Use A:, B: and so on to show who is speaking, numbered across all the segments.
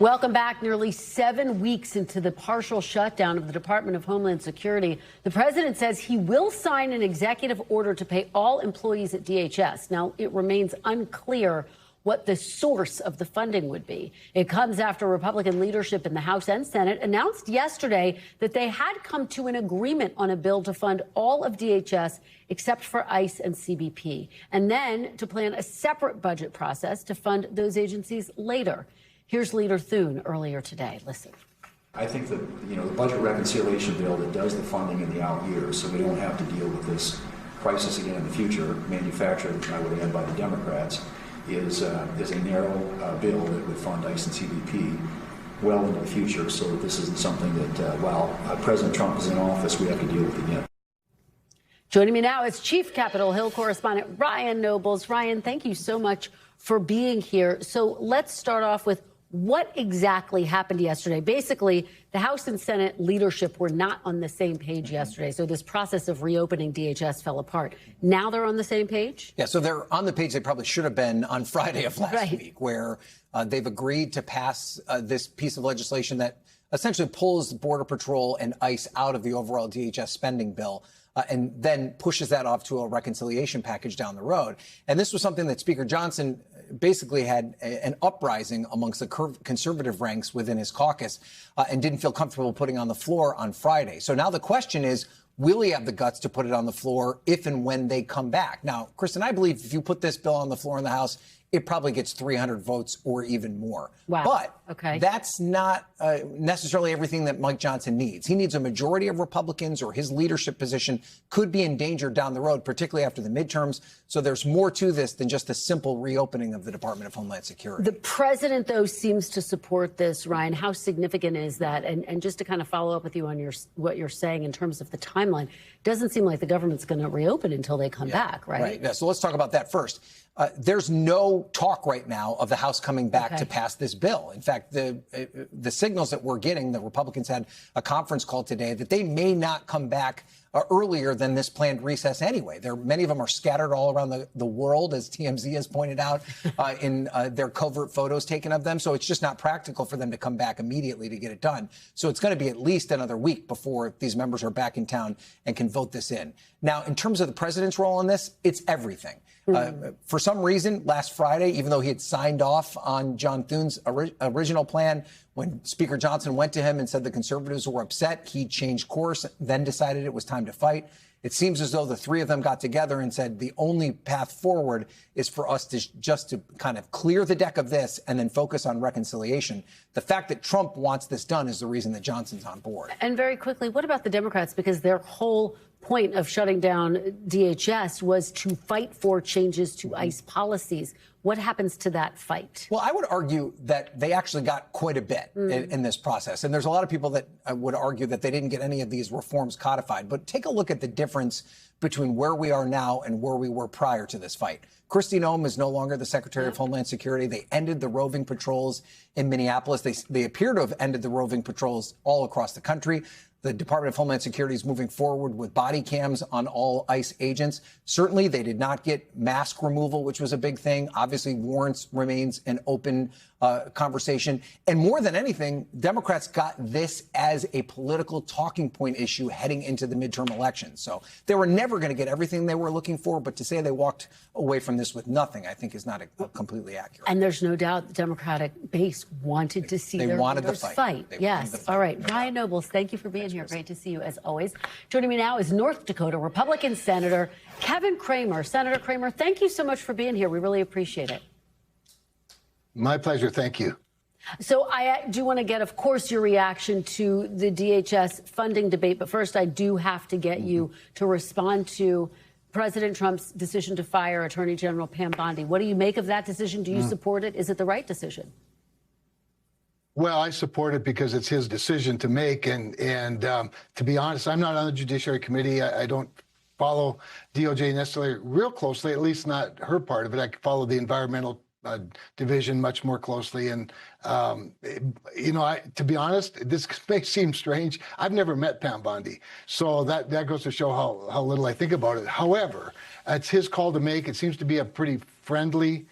A: Welcome back. Nearly 7 weeks into the partial shutdown of the Department of Homeland Security, the president says he will sign an executive order to pay all employees at DHS. Now, it remains unclear what the source of the funding would be. It comes after Republican leadership in the House and Senate announced yesterday that they had come to an agreement on a bill to fund all of DHS except for ICE and CBP, and then to plan a separate budget process to fund those agencies later. Here's Leader Thune earlier today. Listen.
B: I think that, the budget reconciliation bill that does the funding in the out years, so we don't have to deal with this crisis again in the future, manufactured, I would add, by the Democrats, is a narrow bill that would fund ICE and CBP well into the future, so that this isn't something that, while President Trump is in office, we have to deal with again.
A: Joining me now is Chief Capitol Hill Correspondent Ryan Nobles. Ryan, thank you so much for being here. So let's start off with what exactly happened yesterday. Basically, the House and Senate leadership were not on the same page yesterday. So this process of reopening DHS fell apart. Now they're on the same page?
C: Yeah, so they're on the page they probably should have been on Friday of last week, where they've agreed to pass this piece of legislation that essentially pulls Border Patrol and ICE out of the overall DHS spending bill. And then pushes that off to a reconciliation package down the road. And this was something that Speaker Johnson basically had an uprising amongst the conservative ranks within his caucus and didn't feel comfortable putting on the floor on Friday. So now the question is, will he have the guts to put it on the floor if and when they come back? Now, Kristen, I believe if you put this bill on the floor in the House, it probably gets 300 votes or even more.
A: Wow.
C: But that's not necessarily everything that Mike Johnson needs. He needs a majority of Republicans, or his leadership position could be in danger down the road, particularly after the midterms. So there's more to this than just a simple reopening of the Department of Homeland Security.
A: The president, though, seems to support this. Ryan, how significant is that? And just to kind of follow up with you on what you're saying in terms of the timeline, doesn't seem like the government's going to reopen until they come back, right?
C: Right. Yeah, so let's talk about that first. There's no talk right now of the House coming back to pass this bill. In fact, the signals that we're getting, the Republicans had a conference call today, that they may not come back earlier than this planned recess anyway. Many of them are scattered all around the world, as TMZ has pointed out, in their covert photos taken of them. So it's just not practical for them to come back immediately to get it done. So it's going to be at least another week before these members are back in town and can vote this in. Now, in terms of the president's role in this, it's everything. For some reason, last Friday, even though he had signed off on John Thune's original plan, when Speaker Johnson went to him and said the conservatives were upset, he changed course, then decided it was time to fight. It seems as though the three of them got together and said the only path forward is for us to just to kind of clear the deck of this and then focus on reconciliation. The fact that Trump wants this done is the reason that Johnson's on board.
A: And very quickly, what about the Democrats? Because their whole point of shutting down DHS was to fight for changes to ICE policies. What happens to that fight?
C: Well, I would argue that they actually got quite a bit in this process. And there's a lot of people that would argue that they didn't get any of these reforms codified. But take a look at the difference between where we are now and where we were prior to this fight. Kristi Noem is no longer the Secretary of Homeland Security. They ended the roving patrols in Minneapolis. They appear to have ended the roving patrols all across the country. The Department of Homeland Security is moving forward with body cams on all ICE agents. Certainly, they did not get mask removal, which was a big thing. Obviously, warrants remains an open conversation. And more than anything, Democrats got this as a political talking point issue heading into the midterm elections. So they were never going to get everything they were looking for. But to say they walked away from this with nothing, I think is not completely accurate.
A: And there's no doubt the Democratic base wanted to see their leaders fight. Yes. All right. Ryan Nobles, thank you for being here. Great to see you, as always. Joining me now is North Dakota Republican Senator Kevin Cramer. Senator Cramer, thank you so much for being here. We really appreciate it.
D: My pleasure. Thank you.
A: So I do want to get, of course, your reaction to the DHS funding debate. But first, I do have to get you to respond to President Trump's decision to fire Attorney General Pam Bondi. What do you make of that decision? Do you support it? Is it the right decision?
D: Well, I support it because it's his decision to make. And to be honest, I'm not on the Judiciary Committee. I don't follow DOJ necessarily real closely, at least not her part of it. I follow the environmental division much more closely. And, to be honest, this may seem strange. I've never met Pam Bondi. So that goes to show how little I think about it. However, it's his call to make. It seems to be a pretty friendly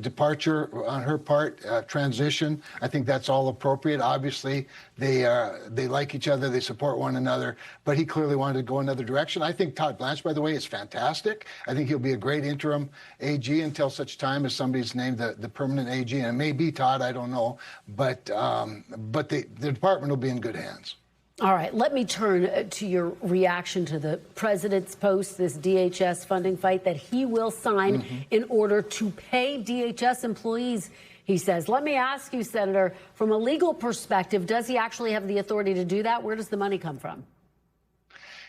D: departure on her part, transition. I think that's all appropriate. Obviously, they like each other, they support one another, but he clearly wanted to go another direction. I think Todd Blanche, by the way, is fantastic. I think he'll be a great interim AG until such time as somebody's named the permanent AG, and it may be Todd, I don't know, but the department will be in good hands.
A: All right, let me turn to your reaction to the president's post, this DHS funding fight that he will sign in order to pay DHS employees, he says. Let me ask you, Senator, from a legal perspective, does he actually have the authority to do that? Where does the money come from?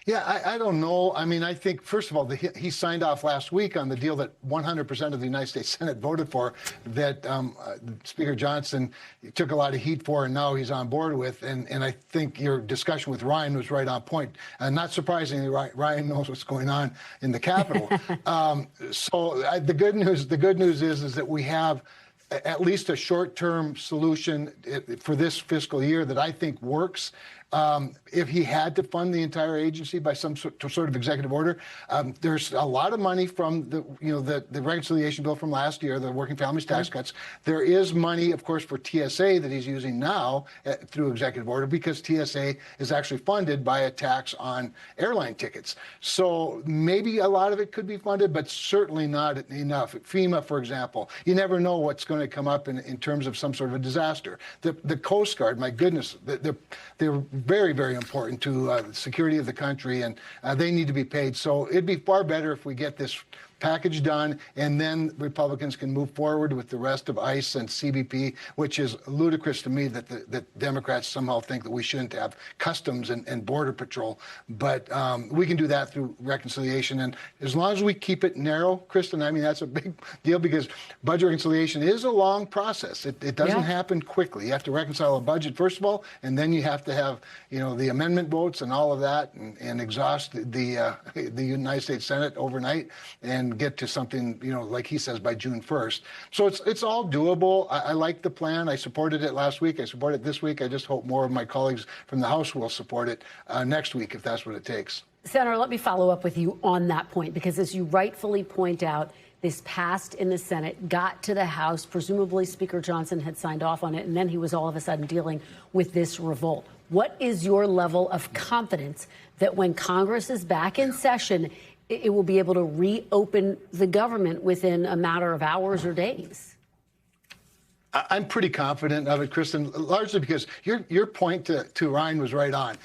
D: Yeah, I don't know. I mean, I think, first of all, he signed off last week on the deal that 100% of the United States Senate voted for, that Speaker Johnson took a lot of heat for, and now he's on board with. And I think your discussion with Ryan was right on point. And not surprisingly, Ryan knows what's going on in the Capitol. The good news is that we have at least a short-term solution for this fiscal year that I think works. If he had to fund the entire agency by some sort of executive order, there's a lot of money from the reconciliation bill from last year, the Working Families Tax Cuts. There is money, of course, for TSA that he's using now through executive order, because TSA is actually funded by a tax on airline tickets. So maybe a lot of it could be funded, but certainly not enough. FEMA, for example, you never know what's going to come up in terms of some sort of a disaster. The Coast Guard, my goodness, they're very, very important to the security of the country, and they need to be paid. So it'd be far better if we get this package done, and then Republicans can move forward with the rest of ICE and CBP, which is ludicrous to me that Democrats somehow think that we shouldn't have customs and border patrol. But we can do that through reconciliation. And as long as we keep it narrow, Kristen, I mean, that's a big deal, because budget reconciliation is a long process. It doesn't happen quickly. You have to reconcile a budget, first of all, and then you have to have, the amendment votes and all of that, and exhaust the United States Senate overnight and get to something, like he says, by June 1st. So it's all doable. I like the plan. I supported it last week. I support it this week. I just hope more of my colleagues from the House will support it next week, if that's what it takes.
A: Senator, let me follow up with you on that point, because as you rightfully point out, this passed in the Senate, got to the House. Presumably Speaker Johnson had signed off on it, and then he was all of a sudden dealing with this revolt. What is your level of confidence that when Congress is back in session, it will be able to reopen the government within a matter of hours or days?
D: I'm pretty confident of it, Kristen, largely because your point to Ryan was right on.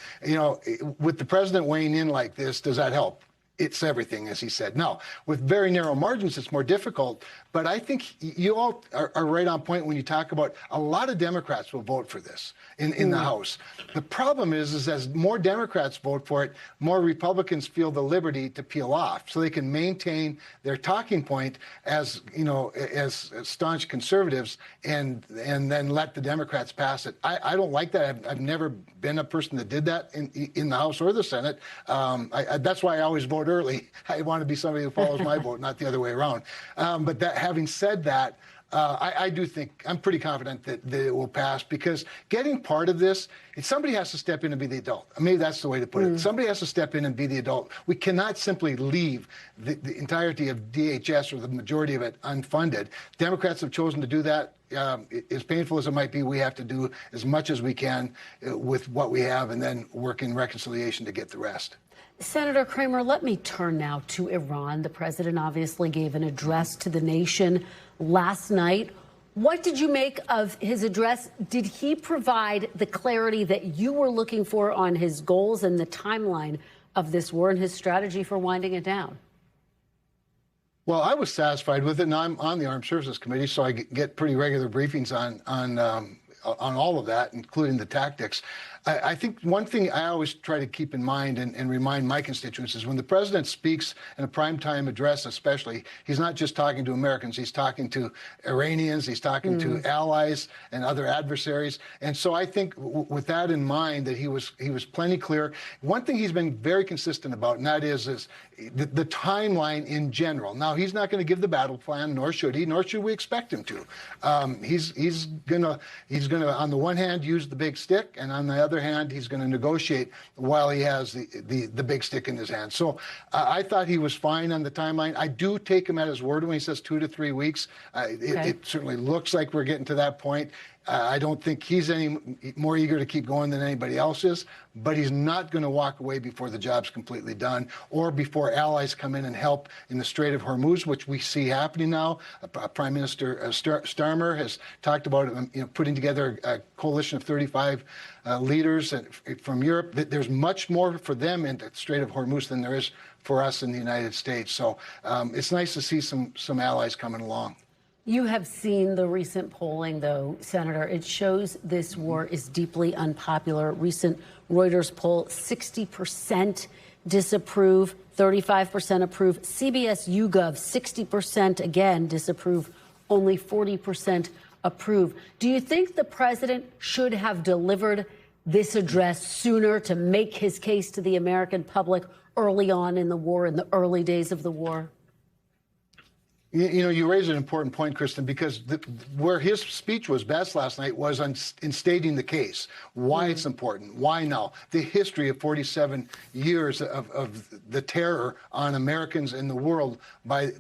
D: With the president weighing in like this, does that help? It's everything, as he said. Now, with very narrow margins, it's more difficult. But I think you all are right on point when you talk about a lot of Democrats will vote for this in the House. The problem is as more Democrats vote for it, more Republicans feel the liberty to peel off, so they can maintain their talking point as as staunch conservatives, and then let the Democrats pass it. I don't like that. I've never been a person that did that in the House or the Senate. That's why I always vote early. I want to be somebody who follows my vote, not the other way around. But having said that, I do think, I'm pretty confident that it will pass, because getting part of this, somebody has to step in and be the adult. Maybe that's the way to put it. Somebody has to step in and be the adult. We cannot simply leave the entirety of DHS, or the majority of it, unfunded. Democrats have chosen to do that. As painful as it might be, we have to do as much as we can with what we have, and then work in reconciliation to get the rest.
A: Senator Cramer, let me turn now to Iran. The president obviously gave an address to the nation last night. What did you make of his address? Did he provide the clarity that you were looking for on his goals and the timeline of this war and his strategy for winding it down?
D: Well, I was satisfied with it, and I'm on the Armed Services Committee, so I get pretty regular briefings on all of that, including the tactics. I think one thing I always try to keep in mind and remind my constituents is when the president speaks in a primetime address, especially, he's not just talking to Americans, he's talking to Iranians, he's talking to allies and other adversaries. And so I think with that in mind, that he was plenty clear. One thing he's been very consistent about, and that is the timeline in general. Now, he's not going to give the battle plan, nor should he, nor should we expect him to. He's going going to, on the one hand, use the big stick, and on the other hand, he's going to negotiate while he has the big stick in his hand. So I thought he was fine on the timeline. I do take him at his word when he says 2 to 3 weeks. It certainly looks like we're getting to that point. I don't think he's any more eager to keep going than anybody else is, but he's not going to walk away before the job's completely done or before allies come in and help in the Strait of Hormuz, which we see happening now. Prime Minister Starmer has talked about putting together a coalition of 35 leaders from Europe. There's much more for them in the Strait of Hormuz than there is for us in the United States. So it's nice to see some allies coming along.
A: You have seen the recent polling, though, Senator. It shows this war is deeply unpopular. Recent Reuters poll, 60% disapprove, 35% approve. CBS YouGov, 60% again disapprove, only 40% approve. Do you think the president should have delivered this address sooner to make his case to the American public early on in the war, in the early days of the war?
D: You raise an important point, Kristen, because where his speech was best last night was in stating the case, why it's important, why now, the history of 47 years of the terror on Americans in the world by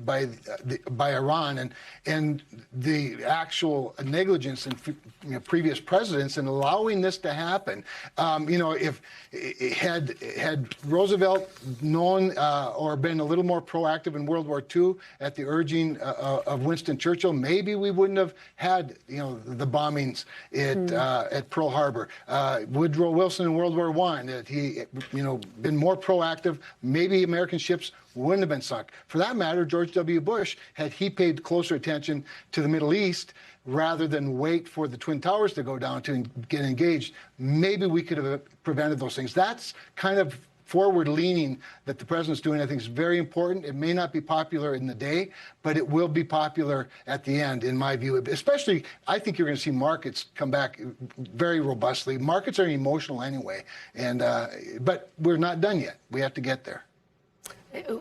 D: Iran, and the actual negligence in previous presidents in allowing this to happen. If had Roosevelt known or been a little more proactive in World War II at the urging of Winston Churchill, maybe we wouldn't have had the bombings at Pearl Harbor. Woodrow Wilson in World War I, that he been more proactive, maybe American ships wouldn't have been sunk. For that matter, George W. Bush, had he paid closer attention to the Middle East rather than wait for the Twin Towers to go down to get engaged, maybe we could have prevented those things. That's kind of forward-leaning that the president's doing. I think is very important. It may not be popular in the day, but it will be popular at the end, in my view. Especially, I think you're going to see markets come back very robustly. Markets are emotional anyway, but we're not done yet. We have to get there.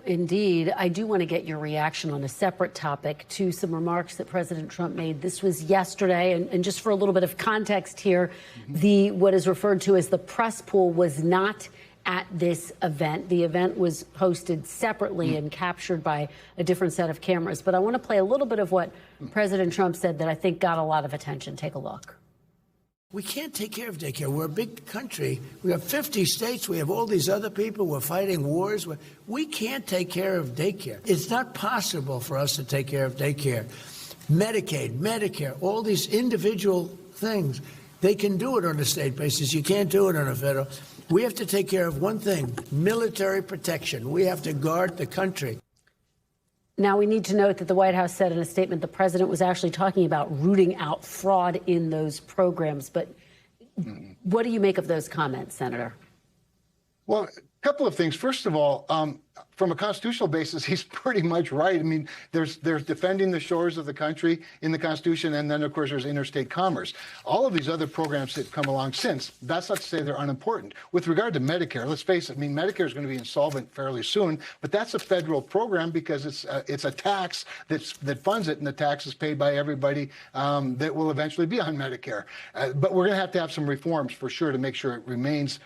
A: Indeed. I do want to get your reaction on a separate topic to some remarks that President Trump made. This was yesterday, and just for a little bit of context here, what is referred to as the press pool was not at this event. The event was posted separately and captured by a different set of cameras. But I want to play a little bit of what President Trump said that I think got a lot of attention. Take a look.
E: We can't take care of daycare. We're a big country. We have 50 states. We have all these other people. We're fighting wars. We can't take care of daycare. It's not possible for us to take care of daycare. Medicaid, Medicare, all these individual things, they can do it on a state basis. You can't do it on a federal. We have to take care of one thing, military protection. We have to guard the country.
A: Now, we need to note that the White House said in a statement the president was actually talking about rooting out fraud in those programs. But what do you make of those comments, Senator?
D: Well, a couple of things. First of all, from a constitutional basis, he's pretty much right. I mean, there's defending the shores of the country in the Constitution, and then, of course, there's interstate commerce. All of these other programs that come along since, that's not to say they're unimportant. With regard to Medicare, let's face it, I mean, Medicare is going to be insolvent fairly soon, but that's a federal program because it's a tax that funds it, and the tax is paid by everybody that will eventually be on Medicare. But we're going to have some reforms for sure to make sure it remains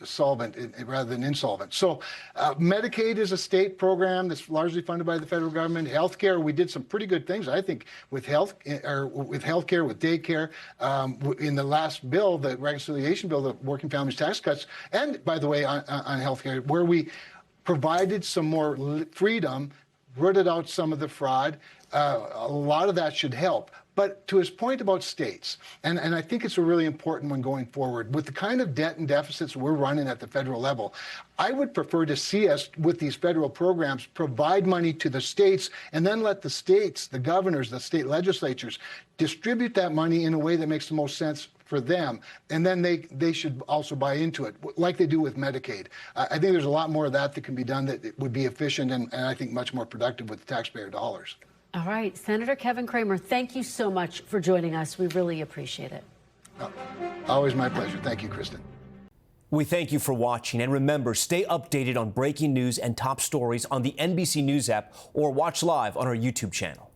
D: solvent rather than insolvent. So Medicaid is a state program that's largely funded by the federal government. Healthcare, we did some pretty good things, I think, with healthcare, with daycare. In the last bill, the reconciliation bill, the Working Families Tax Cuts, and by the way, on healthcare, where we provided some more freedom, rooted out some of the fraud. A lot of that should help. But to his point about states, and I think it's a really important one going forward, with the kind of debt and deficits we're running at the federal level, I would prefer to see us, with these federal programs, provide money to the states and then let the states, the governors, the state legislatures, distribute that money in a way that makes the most sense for them. And then they should also buy into it, like they do with Medicaid. I think there's a lot more of that can be done that would be efficient and I think much more productive with taxpayer dollars.
A: All right, Senator Kevin Cramer, thank you so much for joining us. We really appreciate it.
D: Always my pleasure. Thank you, Kristen.
F: We thank you for watching, and remember, stay updated on breaking news and top stories on the NBC News app or watch live on our YouTube channel.